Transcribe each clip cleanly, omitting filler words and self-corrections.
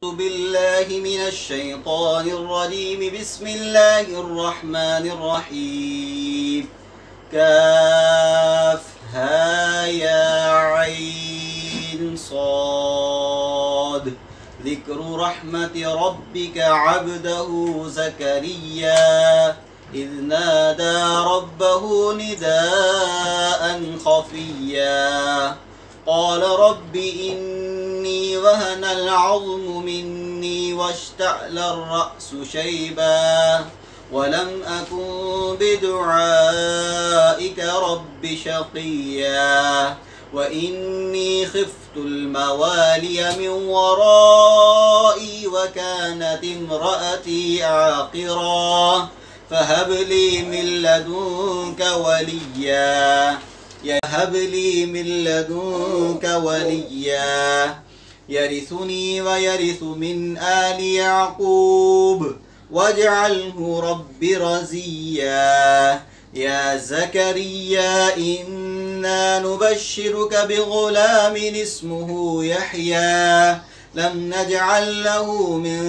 أعوذ بالله من الشيطان الرجيم. بسم الله الرحمن الرحيم. كافها يا عين صاد. ذكر رحمة ربك عبده زكريا إذ نادى ربه نداء خفيا قال رب إني وهن العظم مني واشتعل الرأس شيبا ولم أكن بدعائك رب شقيا وإني خفت الموالي من ورائي وكانت امرأتي عاقرا فهب لي من لدنك وليا يرثني ويرث من آل يعقوب واجعله رب رزيا. يا زكريا إنا نبشرك بغلام اسمه يحيى لم نجعل له من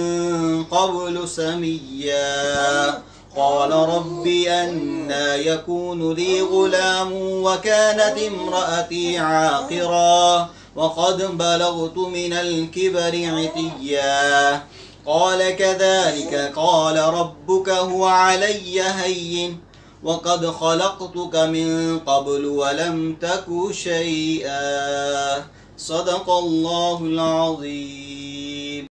قبل سميا قال رب أنى يكون لي غلام وكانت امرأتي عاقرا وقد بلغت من الكبر عتيا قال كذلك قال ربك هو علي هين وقد خلقتك من قبل ولم تك شيئا. صدق الله العظيم.